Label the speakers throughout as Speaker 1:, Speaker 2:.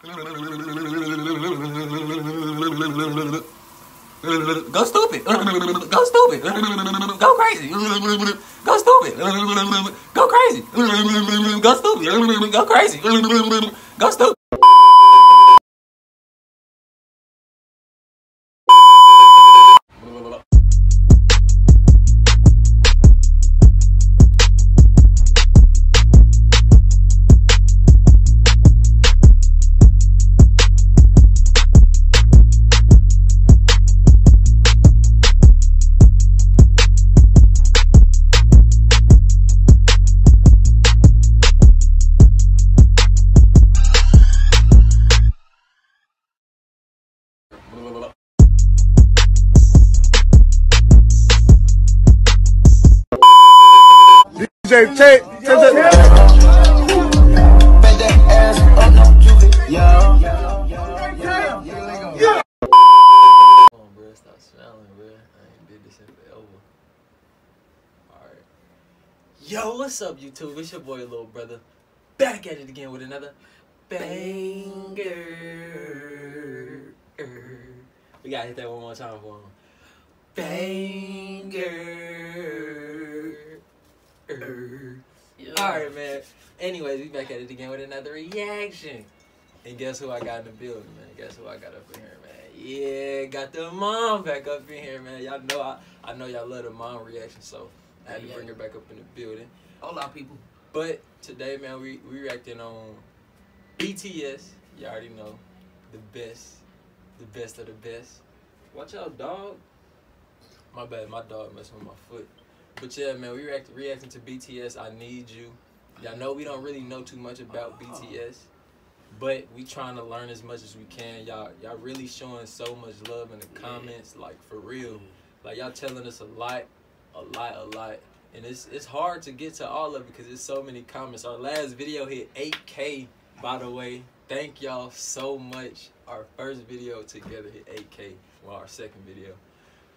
Speaker 1: Go stupid. Go stupid. Go crazy. Go stupid. Go crazy. Go stupid. Go crazy. Go stupid.
Speaker 2: DJ,
Speaker 1: Stop smelling, bro. I ain't did this in forever. Alright. Yo, what's up, YouTube? It's your boy, little brother. Back at it again with another banger. We gotta hit that one more time for him. Banger. Alright, man. Anyways, we back at it again with another reaction. And guess who I got in the building, man? Guess who I got up in here, man? Yeah, got the mom back up in here, man. Y'all know I know y'all love the mom reaction, so I had to bring her back up in the building.
Speaker 3: Hola, people.
Speaker 1: But today, man, we reacting on BTS. You already know, the best of the best. Watch out, dog. My bad, my dog messing with my foot. But yeah, man, we reacting to BTS. I Need You. Y'all know we don't really know too much about BTS. But we trying to learn as much as we can. Y'all really showing so much love in the comments, like for real. Like y'all telling us a lot. And it's hard to get to all of it because there's so many comments. Our last video hit 8K, by the way. Thank y'all so much. Our first video together hit 8K. Well, our second video.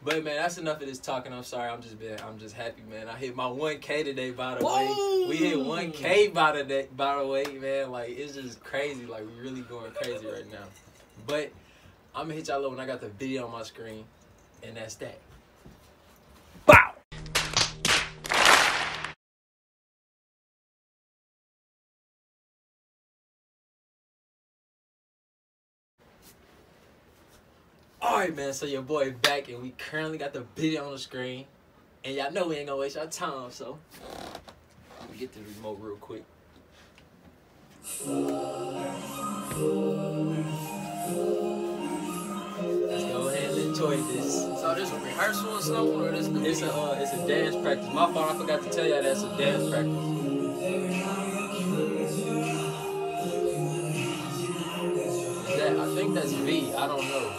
Speaker 1: But man, that's enough of this talking. I'm sorry. I'm just happy, man. I hit my 1K today, by the way. We hit 1K by the way, man. Like it's just crazy. Like we really going crazy right now. But I'm gonna hit y'all up when I got the video on my screen, and that's that. Bow. Alright, man, so your boy back, and we currently got the video on the screen. And y'all know we ain't gonna waste our time, so let me get the remote real quick. Let's go ahead and enjoy this.
Speaker 3: So this a rehearsal or something, or this?
Speaker 1: It's a dance practice. My fault, I forgot to tell y'all that's a dance practice. I think that's V. I don't know.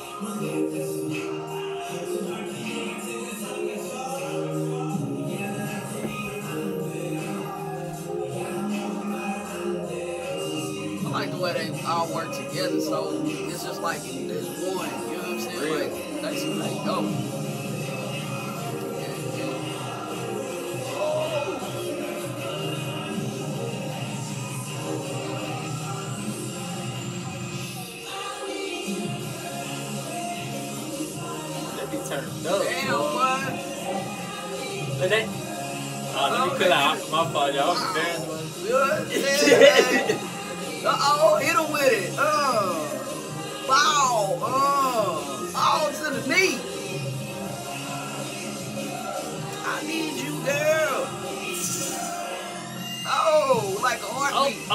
Speaker 3: I like the way they all work together, so it's just like there's one, you know what I'm saying?
Speaker 1: Real.
Speaker 3: Like, that's like, go.
Speaker 1: Turned up.
Speaker 3: Damn, what?
Speaker 1: But that, let me cut out. My fault, y'all.
Speaker 3: Uh-oh, hit him with it. Bow. All to the knee. I need you, girl. Oh, like a heartbeat.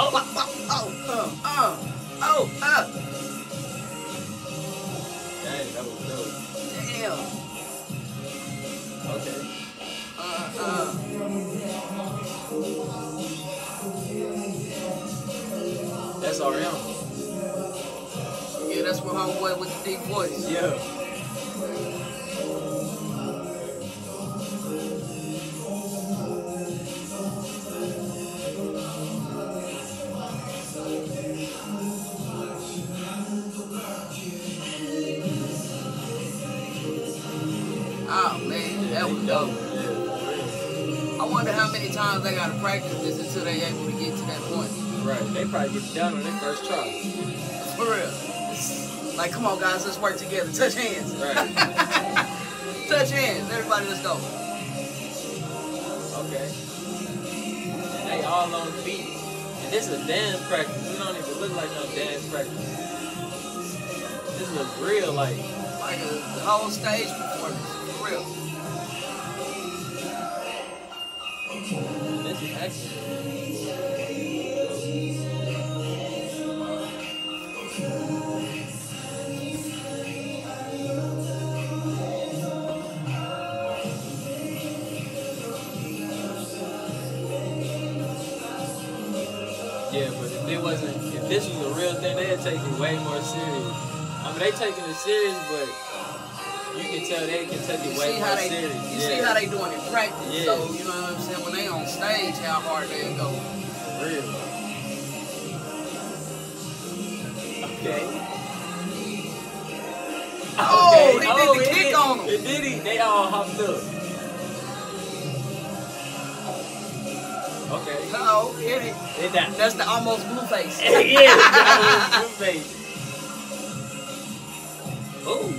Speaker 1: Dang, that was dope.
Speaker 3: Damn.
Speaker 1: Okay. That's RM.
Speaker 3: Yeah, that's what homeboy with the deep voice.
Speaker 1: Yeah.
Speaker 3: Oh man, that was dope. I wonder how many times they gotta practice this until they able to get to that point.
Speaker 1: Right, they probably get down on their first try.
Speaker 3: For Like, come on, guys, let's work together. Touch hands.
Speaker 1: Right.
Speaker 3: Touch hands. Everybody, let's go.
Speaker 1: Okay. And they all on the beat. And this is a dance practice. It don't even look like no dance practice. This looks real, like
Speaker 3: a whole stage performance. For real.
Speaker 1: This is excellent. Yeah, but if this was a real thing, they'd take it way more serious. I mean, they taking it serious, but you can tell they can take it way more serious.
Speaker 3: You see how they doing in practice.
Speaker 1: Yeah.
Speaker 3: So, you know what I'm saying? When they on stage, how hard they go.
Speaker 1: For real. Okay.
Speaker 3: Oh, he did the kick on them.
Speaker 1: It did he? They all hopped up. Okay.
Speaker 3: Oh, hit it. That's the almost blue face.
Speaker 1: Yeah, almost blue face. Oh.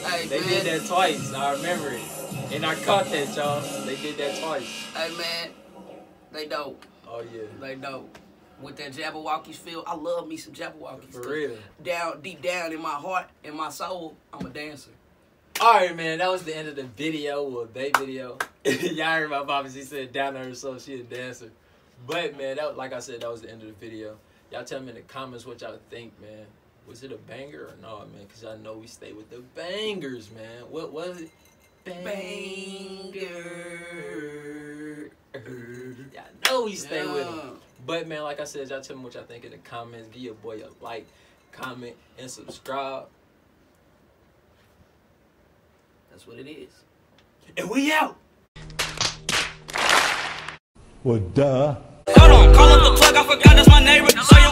Speaker 3: Hey,
Speaker 1: they did that twice. I remember it. And I caught that, y'all. They did that twice.
Speaker 3: Hey, man. They dope.
Speaker 1: Oh, yeah.
Speaker 3: They dope. With that Jabberwockies feel, I love me some Jabberwockies.
Speaker 1: For real.
Speaker 3: Deep down in my heart, in my soul, I'm a dancer.
Speaker 1: Alright, man, that was the end of the video, or they video. Y'all heard my papa, she said down on her soul, she a dancer. But, man, like I said, that was the end of the video. Y'all tell me in the comments what y'all think, man. Was it a banger or no, man? Because I know we stay with the bangers, man. What was it? Banger. Y'all know we stay with them. But, man, like I said, y'all tell me what y'all think in the comments. Give your boy a like, comment, and subscribe.
Speaker 3: That's what it is.
Speaker 1: And we out.
Speaker 2: Well, duh.
Speaker 4: Hold on, call up the plug, I forgot that's my neighbor. So you